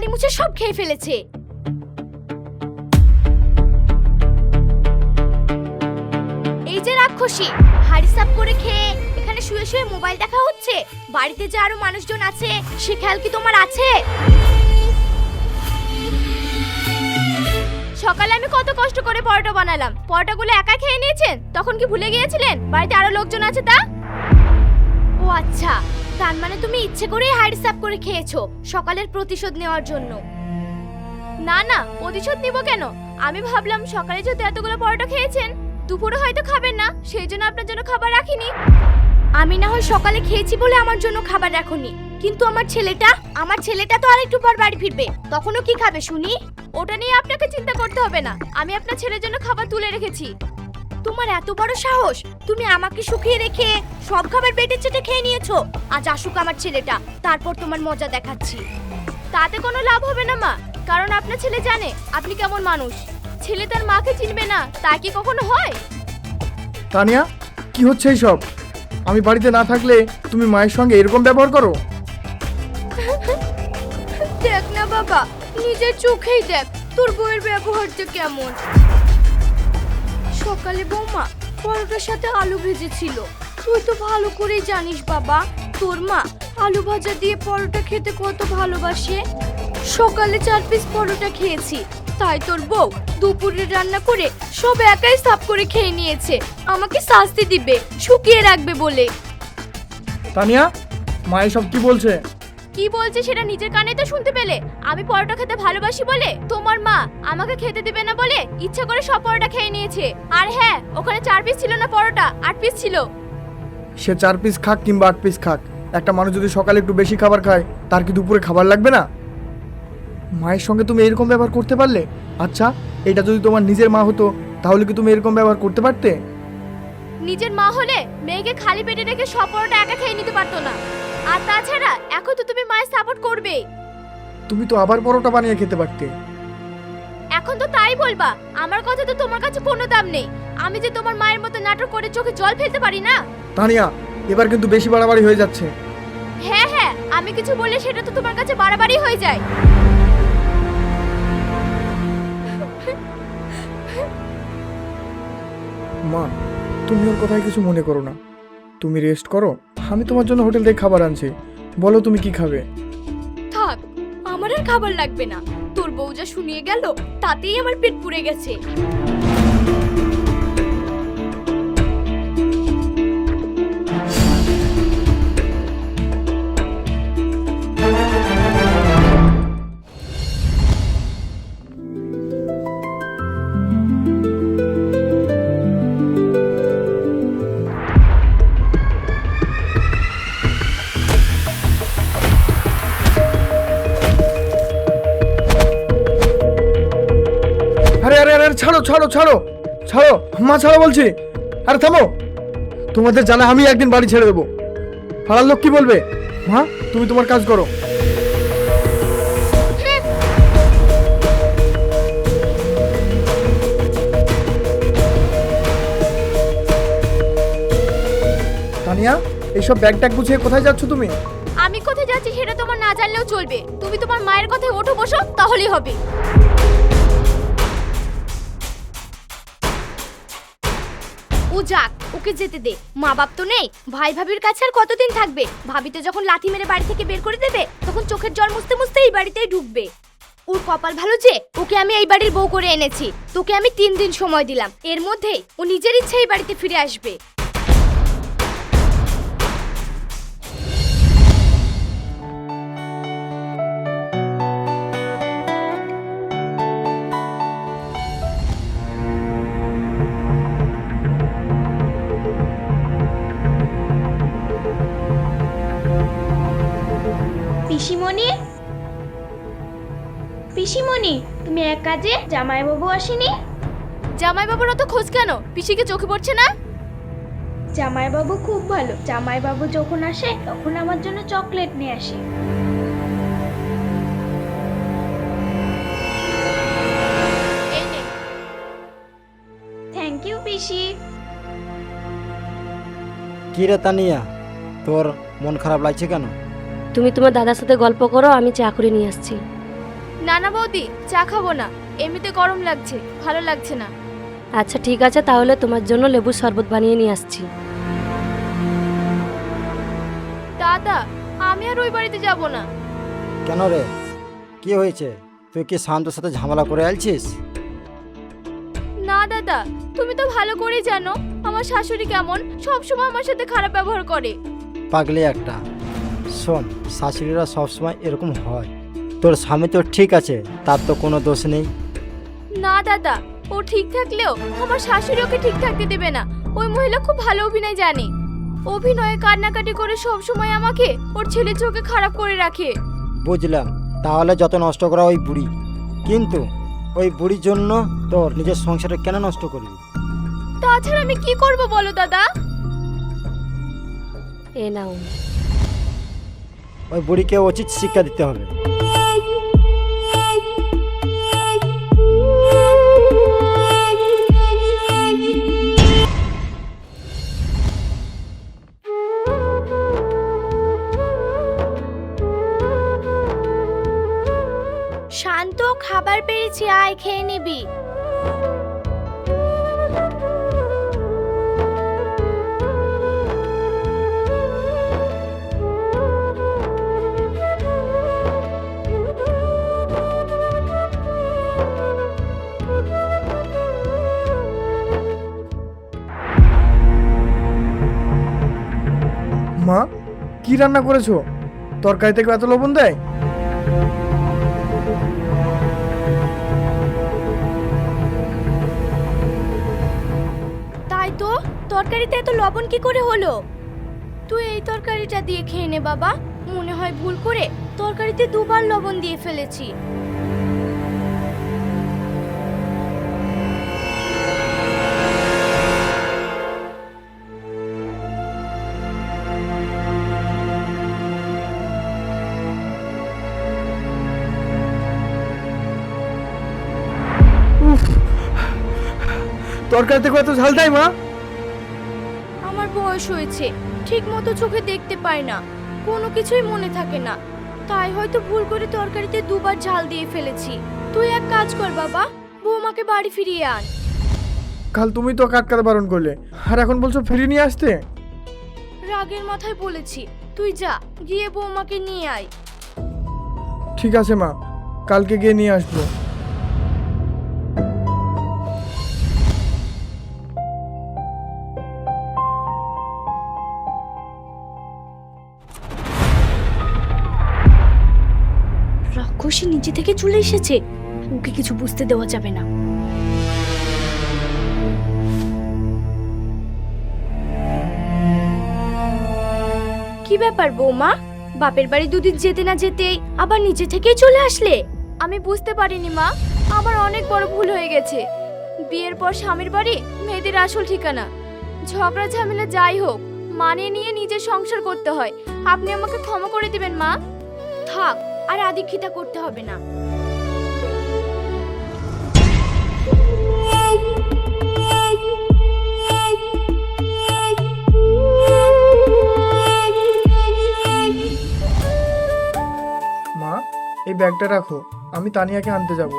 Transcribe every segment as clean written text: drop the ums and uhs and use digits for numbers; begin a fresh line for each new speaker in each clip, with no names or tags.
পানি মুছে সব খেয়ে ফেলেছে। এই যে রাক্ষসী, হাড়ি সাফ করে খেয়ে এখানে শুয়ে শুয়ে মোবাইল দেখা হচ্ছে। বাড়িতে যে আরো মানুষজন আছে সে খেয়াল কি তোমার আছে? সকালে আমি কত কষ্ট করে পরোটা বানালাম, পরোটাগুলো একা খেয়ে নিয়েছেন। তখন কি ভুলে গিয়েছিলেন বাড়িতে আরো লোকজন আছে? তা ও আচ্ছা, তার মানে তুমি ইচ্ছে করেই হাড়ি সাফ করে খেয়েছো সকালের প্রতিশোধ নেওয়ার জন্য। না না, প্রতিশোধ নিব কেন? আমি ভাবলাম সকালে যেহেতু এতগুলো পরোটা খেয়েছেন, দুপুরে হয়তো খাবেন না, সেই জন্য আপনার জন্য খাবার রাখিনি। আমি না হয় সকালে খেয়েছি বলে আমার জন্য খাবার রাখুনি, কিন্তু আমার ছেলেটা তো আরেকটু পর বাড়ি ফিরবে, তখনও কি খাবে শুনি? ওটা নিয়ে আপনাকে চিন্তা করতে হবে না, আমি আপনার ছেলের জন্য খাবার তুলে রেখেছি। তোমার এত বড় সাহস, তুমি আমাকে শুকিয়ে রেখে সব খাবার পেটে চেটে খেয়ে নিয়েছো। আজ আসুক আমার ছেলেটা, তারপর তোমার মজা দেখাচ্ছি। তাতে কোনো লাভ হবে না মা, কারণ আপনার ছেলে জানে আপনি কেমন মানুষ। ছেলে তার মাকে চিনবে না, তা কি কখনো হয়?
তানিয়া, কি হচ্ছে এইসব? আমি বাড়িতে না থাকলে তুমি মায়ের সঙ্গে এরকম ব্যবহার করো?
দেখ না বাবা, নিজের চোখেই দেখ তোর বউয়ের ব্যবহারটা কেমন। সকালে বৌমা পরোটার সাথে আলু ভেজেছিল। তুই তো ভালো করেই জানিস বাবা, তোর মা আলু ভাজা দিয়ে পরোটা খেতে কত ভালোবাসে। সকালে 4 পিস পরোটা খেয়েছি, তাই তোর বউ দুপুরে রান্না করে সব একাই সাফ করে খেয়ে নিয়েছে। আমাকে শাস্তি দিবে, শুকিয়ে রাখবে বলে।
তানিয়া, মা এসব কি বলছে?
কি বলছে সেটা নিজের কানে তো শুনতে পেলে। আমি পরোটা খেতে ভালোবাসি বলে তোমার মা আমাকে খেতে দিবে না বলে ইচ্ছা করে সব পরোটা খেয়ে নিয়েছে। আর হ্যাঁ, ওখানে 4 পিস ছিল না পরোটা, 8 পিস ছিল।
সে 4 পিস খাক কিংবা 8 পিস খাক, একটা মানুষ যদি সকালে একটু বেশি খাবার খায় তার কি দুপুরে খাবার লাগবে না? মায়ের সঙ্গে তুমি এরকম ব্যবহার করতে পারলে? আচ্ছা, এটা যদি তোমার নিজের মা হতো তাহলে কি তুমি এরকম ব্যবহার করতে পারতে?
নিজের মা হলে মেয়েকে খালি পেটে রেখে সব পরোটা একা খেয়ে নিতে পারতো না। আর তাছাড়া এখন তো তুমি মায়ের সাপোর্ট করবে।
তুমি তো আবার পরোটা বানিয়ে খেতে পারতে।
এখন তো তাই বলবা? আমার কথা তো তোমার কাছে কোনো দাম নেই। আমি যে তোমার মায়ের মতো নাটক করে চোখে জল ফেলতে পারি না।
তানিয়া, এবার কিন্তু বেশি বাড়াবাড়ি হয়ে যাচ্ছে।
হ্যাঁ হ্যাঁ, আমি কিছু বললে সেটা তো তোমার কাছে বাড়াবাড়ি হয়ে যায়।
মা, তুমি ওর কথায় কিছু মনে করো না। তুমি রেস্ট করো, আমি তোমার জন্য হোটেল থেকে খাবার আনছি। বলো তুমি কি খাবে?
থাক, আমার আর খাবার লাগবে না। তোর বউ যা শুনিয়ে গেল তাতেই আমার পেট পুড়ে গেছে।
আরে আরে আরে, ছাড়ো ছাড়ো ছাড়ো ছাড়ো, মা ছাড়ো বলছি। আরে থামো, তোমাদের জানা আমি একদিন বাড়ি ছেড়ে দেবো। পাড়ার লোক কি বলবে? মা, তুমি তোমার কাজ করো। তানিয়া, এইসব ব্যাগ ট্যাগ গুছিয়ে কোথায় যাচ্ছ তুমি?
আমি কোথায় যাচ্ছি সেটা তোমার না জানলেও চলবে। তুমি তোমার মায়ের কথায় ওঠো বসো, তাহলেই হবে। ও যাক, ওকে যেতে দে। মা বাপ তো নেই, ভাই ভাবির কাছে আর কতদিন থাকবে? ভাবি তো যখন লাথি মেরে বাড়ি থেকে বের করে দেবে তখন চোখের জল মুছতে মুছতে এই বাড়িতেই ঢুকবে। ওর কপাল ভালো যে ওকে আমি এই বাড়ির বউ করে এনেছি। তোকে আমি 3 দিন সময় দিলাম, এর মধ্যেই ও নিজের ইচ্ছে এই বাড়িতে ফিরে আসবে।
পিসিমণি, পিসিমণি, তুমি এক কাজে জামাইবাবু আসেনি?
জামাইবাবুর অত খোঁজ কেন? পিসিকে চোখে পড়ছে না?
জামাইবাবু খুব ভালো। জামাইবাবু যখন আসে তখন আমার জন্য চকলেট নিয়ে আসে।
এই নে।
থ্যাংক ইউ পিসি।
কি রে তানিয়া, তোর মন খারাপ লাগছে কেন?
তুমি তোমার দাদার সাথে গল্প করো, আমি চা করে নিয়ে আসছি।
না না বৌদি, চা খাবো না, এমনিতে গরম লাগছে, ভালো লাগছে না।
আচ্ছা ঠিক আছে, তাহলে তোমার জন্য লেবুর শরবত বানিয়ে নিয়ে আসছি।
দাদা, আমি আর ওই বাড়িতে যাব না।
কেন রে, কি হয়েছে? তুই কি শান্তর সাথে ঝামেলা করে আলছিস?
না দাদা, তুমি তো ভালো করেই জানো আমার শাশুড়ি কেমন, সব সময় আমার সাথে খারাপ ব্যবহার করে।
পাগলি একটা। শোন, শাশুড়িরা সবসময় এরকম হয়। তোর স্বামী তো ঠিক আছে, তার তো কোনো দোষ নেই।
না দাদা, ও ঠিক থাকলেও আমার শাশুড়ি ওকে ঠিক থাকতে দেবে না। ওই মহিলা খুব ভালো অভিনয় জানে, অভিনয়ে কান্নাকাটি করে সব সময় আমাকে ওর ছেলে চোখে খারাপ করে রাখে।
বুঝলাম, তাহলে যত নষ্ট করা ওই বুড়ি, কিন্তু ওই বুড়ির জন্য তোর নিজের সংসারে কেন নষ্ট করবি?
তাছাড়া আমি কি করব বলো দাদা?
এ নাও।
ওই বুড়িকে উচিত শিক্ষা দিতে হবে।
শান্ত, খাবার পেয়েছি, আয় খেয়ে নিবি।
মা, কি রান্না করেছো? তরকারি থেকে এত লবণ দেয়?
তাই তো, তরকারিতে এত লবণ কি করে হলো? তুই এই তরকারিটা দিয়ে খেয়ে নে বাবা, মনে হয় ভুল করে তরকারিতে দুবার লবণ দিয়ে ফেলেছি।
তরকারি থেকে এত ঝাল দেয় মা?
আমার বয়স হয়েছে, ঠিক মতো চোখে দেখতে পাই না, কোনো কিছুই মনে থাকে না, তাই হয়তো ভুল করে তরকারিতে দুবার ঝাল দিয়ে ফেলেছি। তুই এক কাজ কর বাবা, বৌমাকে বাড়ি ফিরিয়ে আন।
কাল তুমি তো কাটকাতে বারণ করলে, আর এখন বলছো ফিরিয়ে নিয়ে আসতে?
রাগের মাথায় বলেছি, তুই যা, গিয়ে বৌমাকে নিয়ে আয়।
ঠিক আছে মা, কালকে গিয়ে নিয়ে আসবো।
রাক্ষসী নিজে থেকে চলে এসেছে, ওকে কিছু বুঝতে দেওয়া যাবে না। কি ব্যাপার বৌমা, বাপের বাড়ি দুদিন যেতে না যেতেই আবার নিচে থেকেই চলে আসলে? আমি বুঝতে পারিনি মা, আমার অনেক বড় ভুল হয়ে গেছে। বিয়ের পর স্বামীর বাড়ি মেয়েদের আসল ঠিকানা। ঝগড়া ঝামেলা যাই হোক, মানিয়ে নিয়ে নিজের সংসার করতে হয়। আপনি আমাকে ক্ষমা করে দিবেন মা। থাক, আর আদিক্ষিতা করতে হবে না।
মা, এই ব্যাগটা রাখো, আমি তানিয়াকে আনতে যাব।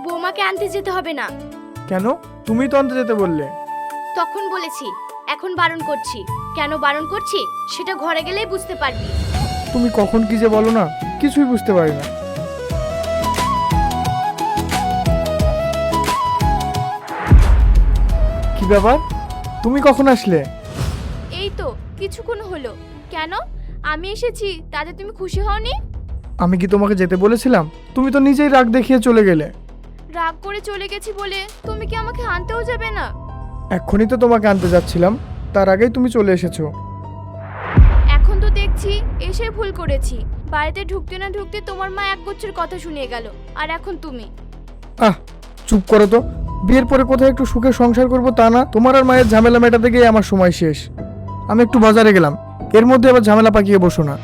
বৌমাকে আনতে যেতে হবে না।
কেন? তুমি তো আনতে যেতে বললে।
তখন বলেছি, এখন বারণ করছি। কেন বারণ করছি সেটা ঘরে গেলেই বুঝতে পারবি।
তুমি কখন কি যে বলো না, কিছুই বুঝতে পারি না। কি ব্যাপার, তুমি কখন আসলে?
এই তো কিছুক্ষণ হলো। কেন, আমি এসেছি তাতে তুমি খুশি হওনি?
আমি কি তোমাকে যেতে বলেছিলাম? তুমি তো নিজেই রাগ দেখিয়ে চলে গেলে।
রাগ করে চলে গেছি বলে তুমি কি আমাকে আনতেও যাবে না?
এক্ষুনি তো তোমাকে আনতে যাচ্ছিলাম, তার আগেই তুমি চলে এসেছো।
এখন তো দেখছি এসে ভুল করেছি। বাড়িতে ঢুকতে না ঢুকতে তোমার মা এক গুচ্ছের কথা শুনিয়ে গেল, আর এখন তুমি।
আহ, চুপ করো তো। বিয়ের পরে কোথায় একটু সুখে সংসার করব তা না, তোমার আর মায়ের ঝামেলা মেটাতে গিয়ে আমার সময় শেষ। আমি একটু বাজারে গেলাম, এর মধ্যে আবার ঝামেলা পাকিয়ে বসো না।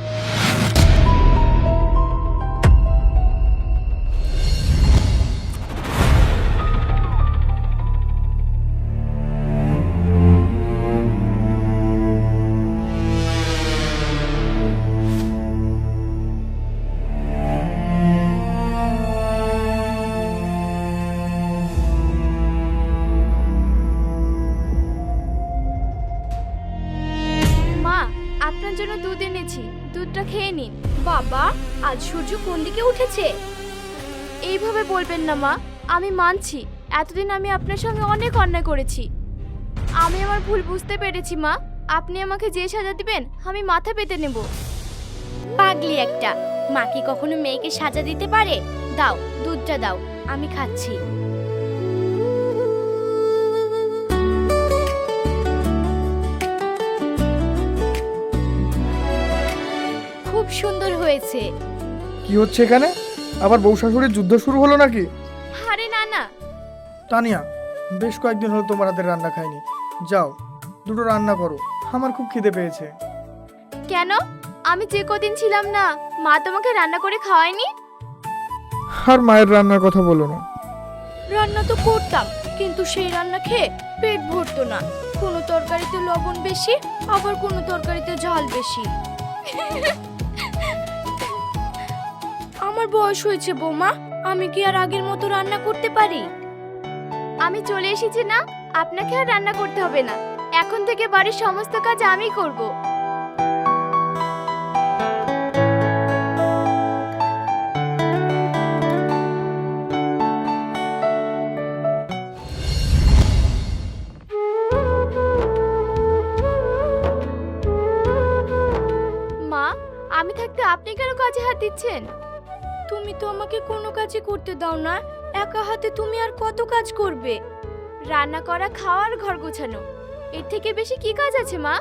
আজ সূর্য কোন দিকে উঠেছে? এইভাবে বলবেন না মা, আমি মানছি এতদিন আমি আপনার সঙ্গে অনেক অন্যায় করেছি। আমি আমার ভুল বুঝতে পেরেছি মা। আপনি আমাকে যে সাজা দিবেন আমি মাথা পেতে নেব। পাগলি একটা, মা কি কখনো মেয়েকে সাজা দিতে পারে? দাও, দুধটা দাও, আমি খাচ্ছি। খুব সুন্দর হয়েছে।
কি হচ্ছে এখানে? আবার বউ শাশুড়ির যুদ্ধ শুরু হলো নাকি?
আরে না না।
তানিয়া, বেশ কয়েকদিন হলো তোমার হাতের রান্না খাইনি। যাও, দুটো রান্না করো, আমার খুব খিদে পেয়েছে।
কেন? আমি যে কদিন ছিলাম না, মা তোমাকে রান্না করে খাওয়ায়নি?
আর মায়ের রান্নার কথা বলো না।
রান্না তো করতাম, কিন্তু সেই রান্না খেয়ে পেট ভরতো না। কোনো তরকারিতে লবণ বেশি, আবার কোনো তরকারিতে ঝাল বেশি। আমার বয়স হয়েছে বৌমা, আমি কি আর আগের মতো রান্না করতে পারি? আমি চলে এসেছি না, আপনাকে আর রান্না করতে হবে না। এখন থেকে বাড়ির সমস্ত কাজ আমি করব। মা, আমি থাকতে আপনি কেন কাজে হাত দিচ্ছেন? তুমি তো আমাকে কোনো কাজই করতে দাও না। একা হাতে তুমি আর কত কাজ করবে? রান্না করা, খাওয়া আর ঘর গোছানো, এর থেকে বেশি কি কাজ আছে মা?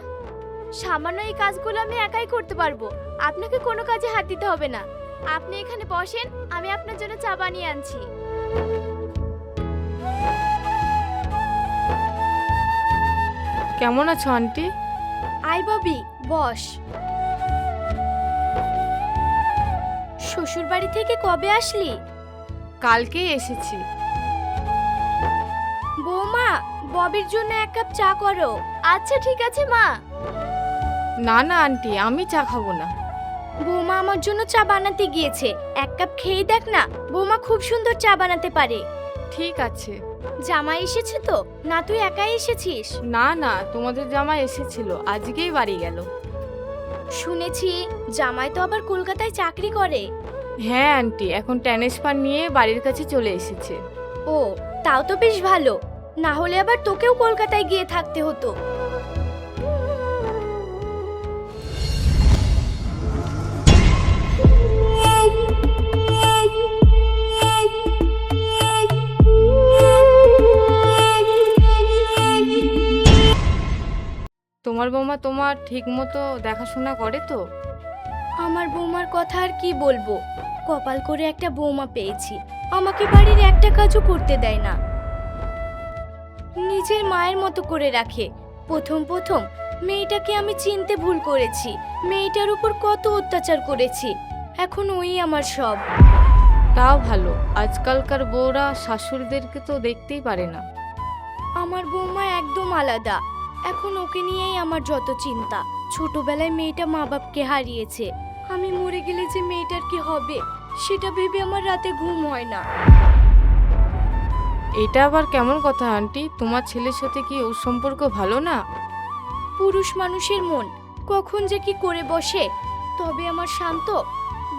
সামান্য এই কাজগুলো আমি একাই করতে পারবো, আপনাকে কোনো কাজে হাত দিতে হবে না। আপনি এখানে বসেন, আমি আপনার জন্য চা বানিয়ে আনছি।
কেমন আছো আন্টি?
আই ববি, বস। শ্বশুর বাড়ি থেকে কবে আসলি?
কালকেই এসেছি।
বৌমা, ববির জন্য এক কাপ চা করো। আচ্ছা ঠিক আছে মা।
না না আন্টি, আমি চা খাবো না।
বৌমা আমার জন্য চা বানাতে গিয়েছে, এক কাপ খেয়ে দেখ না। বৌমা খুব সুন্দর চা বানাতে পারে।
ঠিক আছে।
জামাই এসেছে তো? না তুই একাই এসেছিস?
না না, তোমাদের জামাই এসেছিল, আজকেই বাড়ি গেল।
শুনেছি জামাই তো আবার কলকাতায় চাকরি করে।
হ্যাঁ আন্টি, এখন ট্রান্সফার নিয়ে বাড়ির কাছে চলে এসেছে।
ও, তাও তো বেশ ভালো। না হলে আবার তোকেও কলকাতায় গিয়ে থাকতে হতো।
তোমার বৌমা তোমার ঠিক মতো দেখাশোনা করে তো?
আমার বৌমার কথা আর কি বলবো, কপাল করে একটা বৌমা পেয়েছি। আমাকে বাড়ির একটা কাজও করতে দেয় না, নিজের মায়ের মতো করে রাখে। প্রথম প্রথম মেয়েটাকে আমি চিনতে ভুল করেছি, মেয়েটার উপর কত অত্যাচার করেছি। এখন ওই আমার সব।
তাও ভালো, আজকালকার বউরা শাশুড়িদেরকে তো দেখতেই পারে না।
আমার বৌমা একদম আলাদা। এখন ওকে নিয়েই আমার যত চিন্তা। ছোটবেলায় মেয়েটা মা বাপকে হারিয়েছে, আমি মরে গেলে যে মেয়েটার কি হবে সেটা ভেবে আমার রাতে ঘুম হয় না।
এটা আবার কেমন কথা আন্টি? তোমার ছেলের সাথে কি ওর সম্পর্ক ভালো না?
পুরুষ মানুষের মন কখন যে কি করে বসে। তবে আমার শান্ত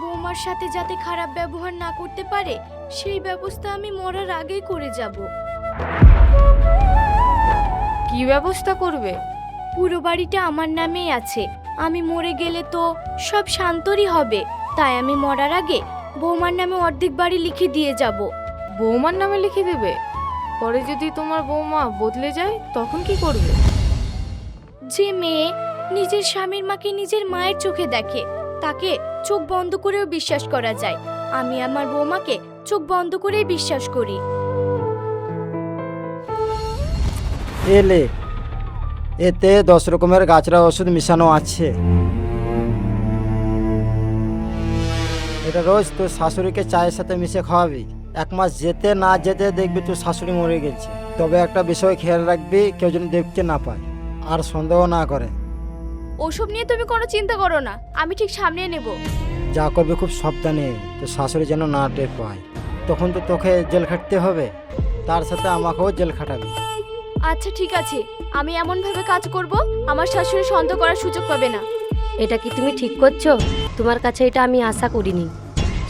বৌমার সাথে যাতে খারাপ ব্যবহার না করতে পারে সেই ব্যবস্থা আমি মরার আগেই করে যাব।
কি ব্যবস্থা করবে?
পুরো বাড়িটা আমার নামেই আছে, আমি মরে গেলে তো সব শান্তরই হবে। তাই আমি মরার আগে বৌমার নামে অর্ধেক বাড়ি লিখে দিয়ে যাব।
বৌমার নামে লিখে দেবে? পরে যদি তোমার বৌমা বদলে যায় তখন কি করবে?
যে মেয়ে নিজের স্বামীর মাকে নিজের মায়ের চোখে দেখে তাকে চোখ বন্ধ করেও বিশ্বাস করা যায়। আমি আমার বৌমাকে চোখ বন্ধ করেই বিশ্বাস করি।
এলে এতে 10 রকমের গাছরা ওষুধ মিশানো আছে। এটা রোজ তোর শাশুড়িকে চায়ের সাথে মিশে খাওয়াবি। 1 মাস যেতে না যেতে দেখবি তোর শাশুড়ি মরে গেছে। তবে একটা বিষয় খেয়াল রাখবি, কেউ যেন দেখতে না পায় আর সন্দেহ না করে।
ওসব নিয়ে তুমি কোনো চিন্তা করো না, আমি ঠিক সামনে নেব।
যা করবি খুব সাবধানে, তোর শাশুড়ি যেন না টের পায়। তখন তো তোকে জেল খাটতে হবে, তার সাথে আমাকেও জেল খাটাবি।
আচ্ছা ঠিক আছে, আমি এমন ভাবে কাজ করব আমার শাশুড়ি সন্দেহ করার সুযোগ পাবে না।
এটা কি তুমি ঠিক করছো? তোমার কাছে এটা আমি আশা করিনি।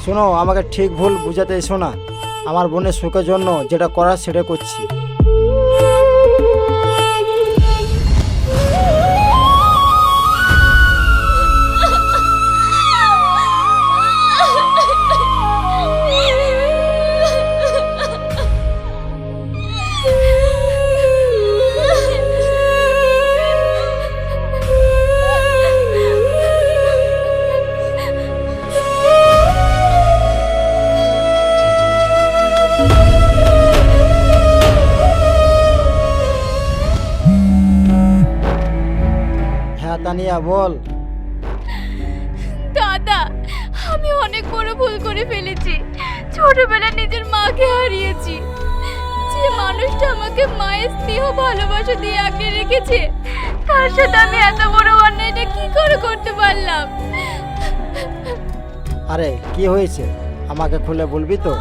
শোনো, আমাকে ঠিক ভুল বুঝাতে এসো না। আমার বোনের সুখের জন্য যেটা করার সেটা করছি। হ্যাঁ তানিয়া, বল।
দাদা, আমি অনেক বড় ভুল করে ফেলেছি। ছোটবেলায় নিজের মাকে হারিয়েছি। যে মানুষটা আমাকে মায়ের স্নেহ ভালোবাসা দিয়ে আগলে রেখেছে, তার সাথে আমি এত বড় অন্যায়টা কি করে করতে পারলাম?
আরে কি হয়েছে, আমাকে খুলে বলবি তো?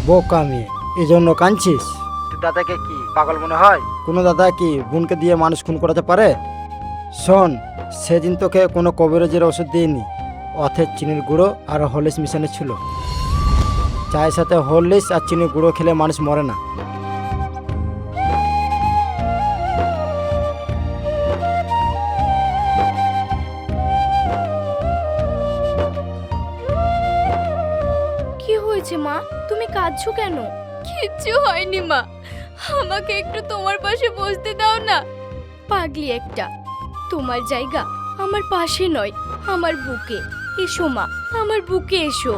বোকা মেয়ে, এই জন্য কাঁদছিস? দাদাকে কি পাগল মনে হয়? কোনো দাদা কি বোনকে দিয়ে মানুষ খুন করাতে পারে? শোন, সেদিন তোকে কোনো কবিরাজের ওষুধ দিইনি। অথের চিনির গুঁড়ো আর হরলিক্স মিশানো ছিল। চায়ের সাথে হরলিক্স আর চিনির গুঁড়ো খেলে মানুষ মরে না।
কি হয়েছে মা? তুমি কাঁদছো কেন? কিচ্ছু হয়নি মা, আমাকে একটু তোমার পাশে বসতে দাও না। পাগলি একটা, তোমার জায়গা আমার পাশে নয়, আমার বুকে। এসো মা, আমার বুকে এসো।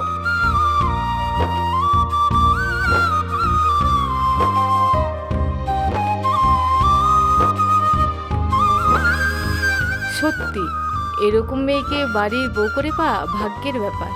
সত্যি এরকম মেয়েকে বাড়ির বউ করে পাওয়া ভাগ্যের ব্যাপার।